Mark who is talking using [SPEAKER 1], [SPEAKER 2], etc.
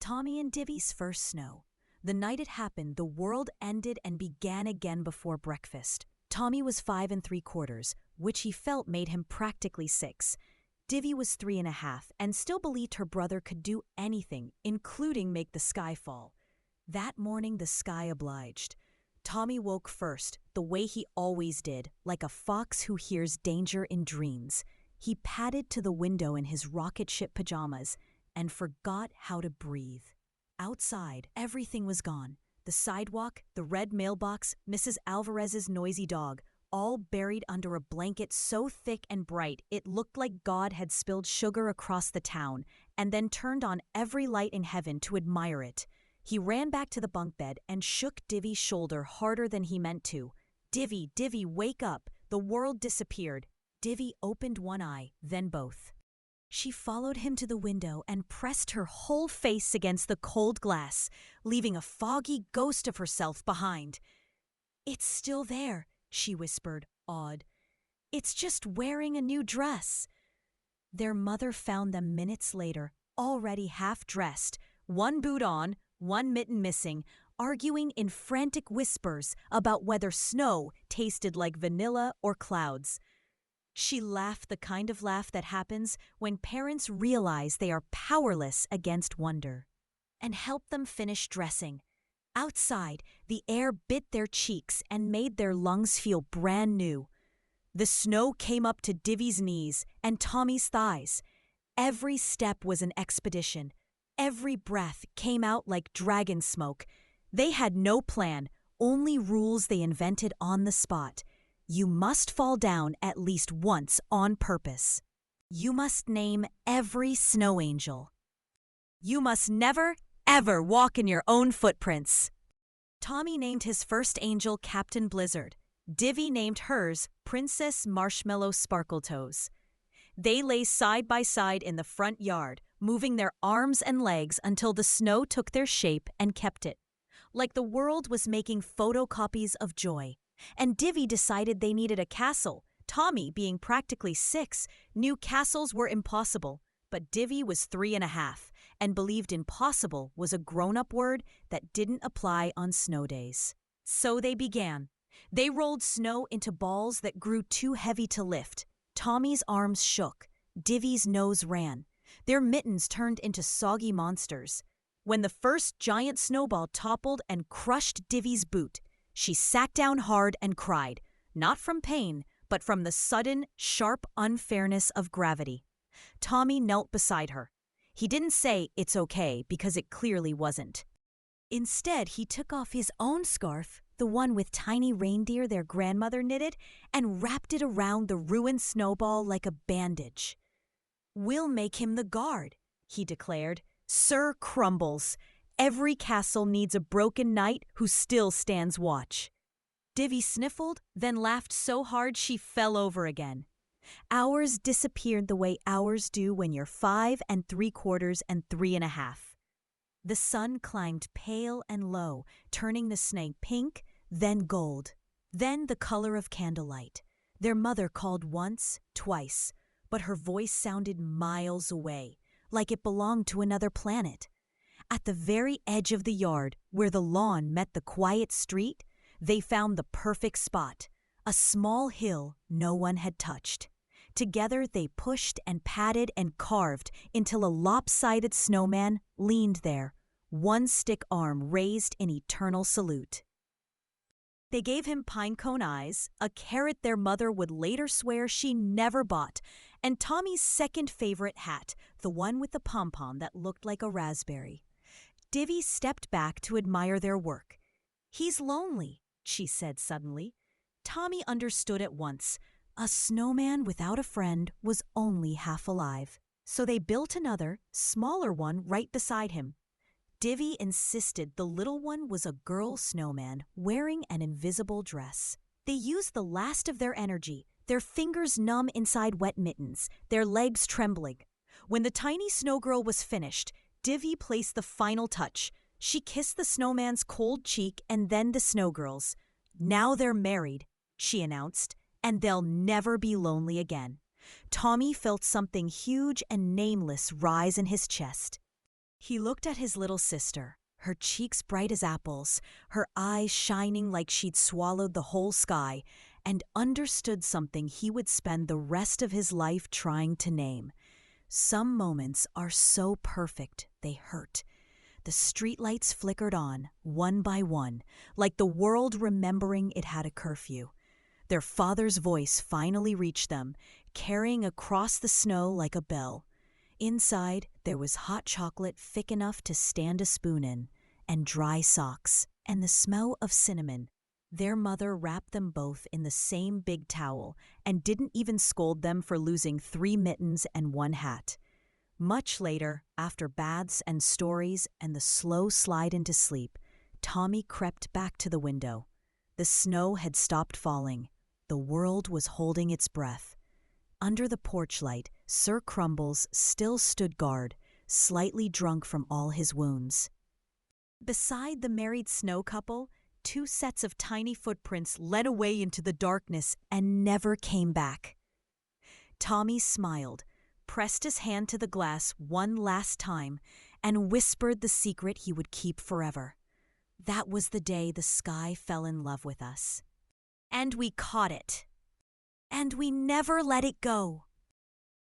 [SPEAKER 1] Tommy and Divy's first snow. The night it happened, the world ended and began again before breakfast. Tommy was 5 3/4, which he felt made him practically 6. Divy was 3 1/2 and still believed her brother could do anything, including make the sky fall. That morning the sky obliged. Tommy woke first, the way he always did, like a fox who hears danger in dreams. He padded to the window in his rocket ship pajamas and forgot how to breathe. Outside, everything was gone. The sidewalk, the red mailbox, Mrs. Alvarez's noisy dog, all buried under a blanket so thick and bright it looked like God had spilled sugar across the town and then turned on every light in heaven to admire it. He ran back to the bunk bed and shook Divy's shoulder harder than he meant to. "Divy, Divy, wake up!" The world disappeared. Divy opened one eye, then both. She followed him to the window and pressed her whole face against the cold glass, leaving a foggy ghost of herself behind. "It's still there," she whispered, awed. "It's just wearing a new dress." Their mother found them minutes later, already half-dressed, one boot on, one mitten missing, arguing in frantic whispers about whether snow tasted like vanilla or clouds. She laughed the kind of laugh that happens when parents realize they are powerless against wonder, and helped them finish dressing. Outside, the air bit their cheeks and made their lungs feel brand new. The snow came up to Divy's knees and Tommy's thighs. Every step was an expedition. Every breath came out like dragon smoke. They had no plan, only rules they invented on the spot. You must fall down at least once on purpose. You must name every snow angel. You must never, ever walk in your own footprints. Tommy named his first angel Captain Blizzard. Divy named hers Princess Marshmallow Sparkletoes. They lay side by side in the front yard, moving their arms and legs until the snow took their shape and kept it. Like the world was making photocopies of joy. And Divy decided they needed a castle. Tommy, being practically 6, knew castles were impossible. But Divy was 3 1/2 and believed impossible was a grown-up word that didn't apply on snow days. So they began. They rolled snow into balls that grew too heavy to lift. Tommy's arms shook. Divy's nose ran. Their mittens turned into soggy monsters. When the first giant snowball toppled and crushed Divy's boot, she sat down hard and cried, not from pain, but from the sudden, sharp unfairness of gravity. Tommy knelt beside her. He didn't say, "It's okay," because it clearly wasn't. Instead, he took off his own scarf, the one with tiny reindeer their grandmother knitted, and wrapped it around the ruined snowball like a bandage. "We'll make him the guard," he declared. "Sir Crumbles. Every castle needs a broken knight who still stands watch." Divy sniffled, then laughed so hard she fell over again. Hours disappeared the way hours do when you're 5 3/4 and 3 1/2. The sun climbed pale and low, turning the snow pink, then gold, then the color of candlelight. Their mother called once, twice, but her voice sounded miles away, like it belonged to another planet. At the very edge of the yard, where the lawn met the quiet street, they found the perfect spot, a small hill no one had touched. Together they pushed and patted and carved until a lopsided snowman leaned there, one stick arm raised in eternal salute. They gave him pinecone eyes, a carrot their mother would later swear she never bought, and Tommy's second favorite hat, the one with the pom-pom that looked like a raspberry. Divy stepped back to admire their work. "He's lonely," she said suddenly. Tommy understood at once. A snowman without a friend was only half alive. So they built another, smaller one right beside him. Divy insisted the little one was a girl snowman wearing an invisible dress. They used the last of their energy, their fingers numb inside wet mittens, their legs trembling. When the tiny snow girl was finished, Divy placed the final touch. She kissed the snowman's cold cheek and then the snow girl's. "Now they're married," she announced, "and they'll never be lonely again." Tommy felt something huge and nameless rise in his chest. He looked at his little sister, her cheeks bright as apples, her eyes shining like she'd swallowed the whole sky, and understood something he would spend the rest of his life trying to name. Some moments are so perfect they hurt. The streetlights flickered on, one by one, like the world remembering it had a curfew. Their father's voice finally reached them, carrying across the snow like a bell. Inside, there was hot chocolate thick enough to stand a spoon in, and dry socks, and the smell of cinnamon. Their mother wrapped them both in the same big towel and didn't even scold them for losing 3 mittens and 1 hat. Much later, after baths and stories and the slow slide into sleep, Tommy crept back to the window. The snow had stopped falling. The world was holding its breath. Under the porch light, Sir Crumbles still stood guard, slightly drunk from all his wounds. Beside the married snow couple, 2 sets of tiny footprints led away into the darkness and never came back. Tommy smiled, pressed his hand to the glass one last time, and whispered the secret he would keep forever. That was the day the sky fell in love with us. And we caught it. And we never let it go.